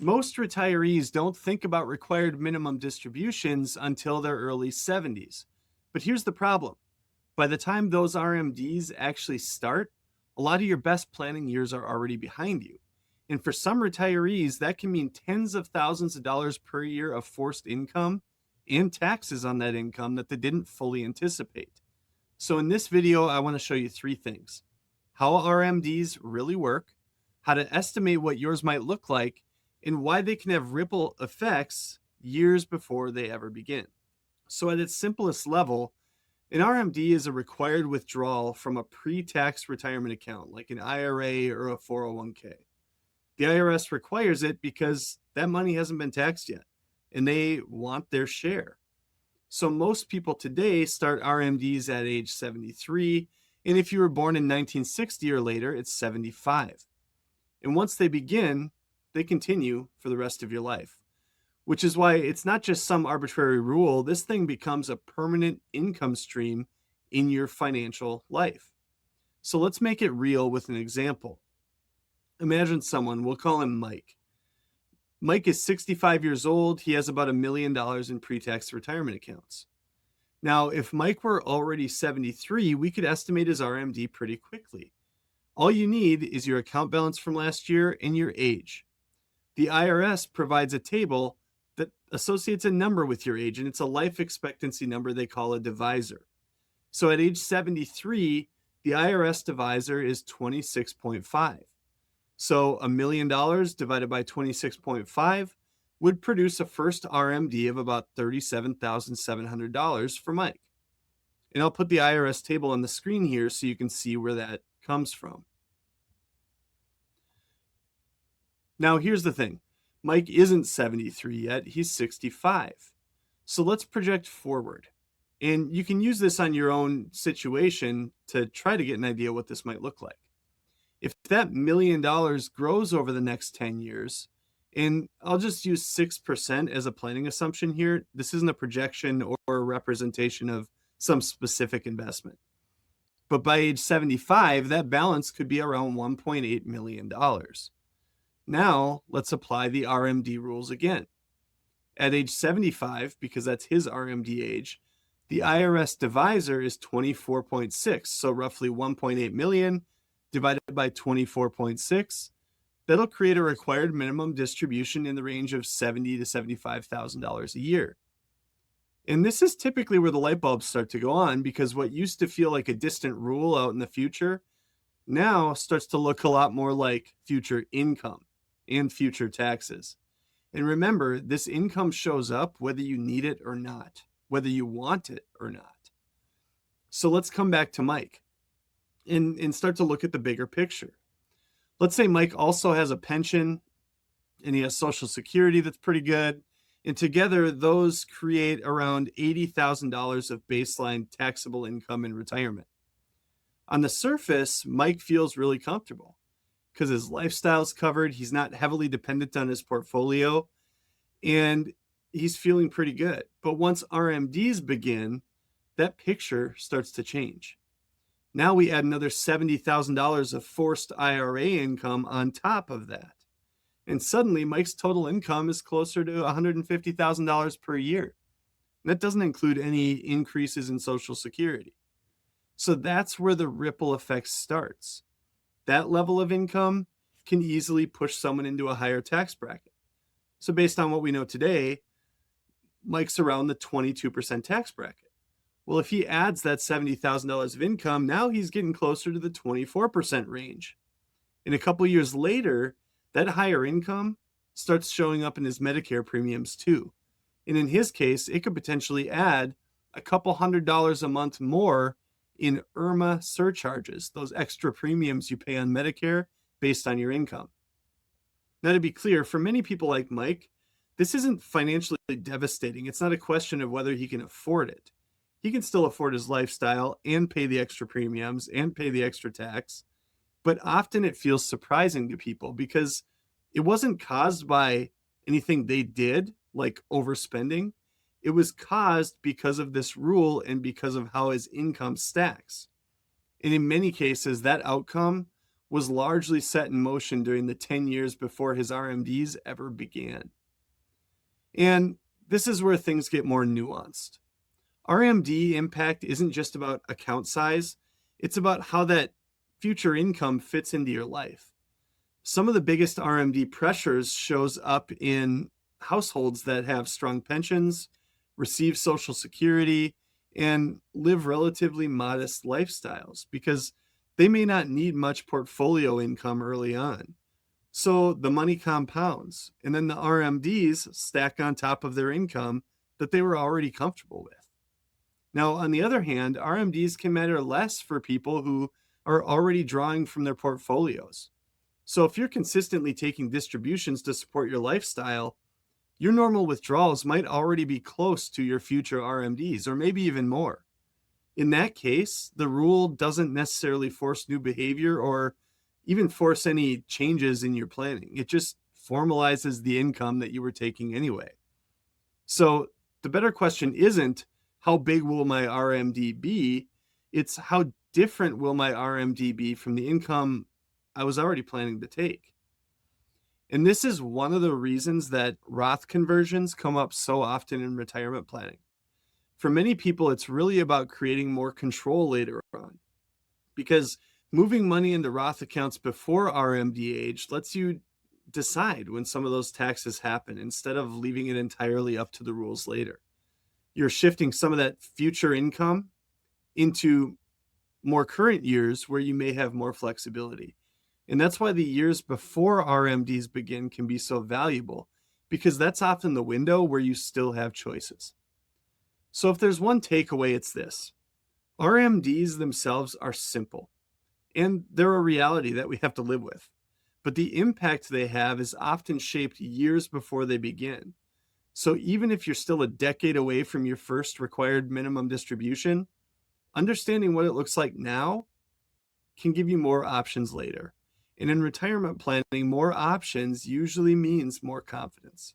Most retirees don't think about required minimum distributions until their early 70s. But here's the problem: by the time those RMDs actually start, a lot of your best planning years are already behind you. And for some retirees, that can mean tens of thousands of dollars per year of forced income and taxes on that income that they didn't fully anticipate. So, in this video, I want to show you three things: how RMDs really work, how to estimate what yours might look like, and why they can have ripple effects years before they ever begin. So, at its simplest level, an RMD is a required withdrawal from a pre tax retirement account like an IRA or a 401k. The IRS requires it because that money hasn't been taxed yet and they want their share. So most people today start RMDs at age 73, and if you were born in 1960 or later, it's 75. And once they begin, they continue for the rest of your life, which is why it's not just some arbitrary rule. This thing becomes a permanent income stream in your financial life. So let's make it real with an example. Imagine someone, we'll call him Mike. Mike is 65 years old. He has about $1 million in pre tax retirement accounts. Now, if Mike were already 73, we could estimate his RMD pretty quickly. All you need is your account balance from last year and your age. The IRS provides a table that associates a number with your age, and it's a life expectancy number they call a divisor. So at age 73, the IRS divisor is 26.5. So $1 million divided by 26.5 would produce a first RMD of about $37,700 for Mike. And I'll put the IRS table on the screen here so you can see where that comes from. Now, here's the thing: Mike isn't 73 yet, he's 65. So let's project forward. And you can use this on your own situation to try to get an idea what this might look like. If that $1 million grows over the next 10 years, and I'll just use 6% as a planning assumption here, this isn't a projection or a representation of some specific investment. But by age 75, that balance could be around $1.8 million. Now, let's apply the RMD rules again. At age 75, because that's his RMD age, the IRS divisor is 24.6, so roughly 1.8 million divided by 24.6. That'll create a required minimum distribution in the range of $70,000 to $75,000 a year. And this is typically where the light bulbs start to go on, because what used to feel like a distant rule out in the future now starts to look a lot more like future income and future taxes. And remember, this income shows up whether you need it or not, whether you want it or not. So let's come back to Mike and start to look at the bigger picture. Let's say Mike also has a pension and he has Social Security that's pretty good. And together, those create around $80,000 of baseline taxable income in retirement. On the surface, Mike feels really comfortable because his lifestyle's covered. He's not heavily dependent on his portfolio, and he's feeling pretty good. But once RMDs begin, that picture starts to change. Now we add another $70,000 of forced IRA income on top of that. And suddenly Mike's total income is closer to $150,000 per year. And that doesn't include any increases in Social Security. So that's where the ripple effect starts. That level of income can easily push someone into a higher tax bracket. So based on what we know today, Mike's around the 22% tax bracket. Well, if he adds that $70,000 of income, now he's getting closer to the 24% range. And a couple years later, that higher income starts showing up in his Medicare premiums too. And in his case, it could potentially add a couple $100 a month more in IRMAA surcharges, those extra premiums you pay on Medicare based on your income. Now, to be clear, for many people like Mike, this isn't financially devastating. It's not a question of whether he can afford it. He can still afford his lifestyle and pay the extra premiums and pay the extra tax. But often it feels surprising to people because it wasn't caused by anything they did, like overspending. It was caused because of this rule and because of how his income stacks. And in many cases, that outcome was largely set in motion during the 10 years before his RMDs ever began. And this is where things get more nuanced. RMD impact isn't just about account size, it's about how that future income fits into your life. Some of the biggest RMD pressures shows up in households that have strong pensions, receive social security, and live relatively modest lifestyles because they may not need much portfolio income early on. So the money compounds, and then the RMDs stack on top of their income that they were already comfortable with. Now, on the other hand, RMDs can matter less for people who are already drawing from their portfolios. So if you're consistently taking distributions to support your lifestyle, your normal withdrawals might already be close to your future RMDs, or maybe even more. In that case, the rule doesn't necessarily force new behavior or even force any changes in your planning. It just formalizes the income that you were taking anyway. So the better question isn't how big will my RMD be? It's how different will my RMD be from the income I was already planning to take. And this is one of the reasons that Roth conversions come up so often in retirement planning. For many people, it's really about creating more control later on because moving money into Roth accounts before RMD age lets you decide when some of those taxes happen instead of leaving it entirely up to the rules later. You're shifting some of that future income into more current years where you may have more flexibility. And that's why the years before RMDs begin can be so valuable, because that's often the window where you still have choices. So if there's one takeaway, it's this. RMDs themselves are simple, and they're a reality that we have to live with. But the impact they have is often shaped years before they begin. So even if you're still a decade away from your first required minimum distribution, understanding what it looks like now can give you more options later. And in retirement planning, more options usually means more confidence.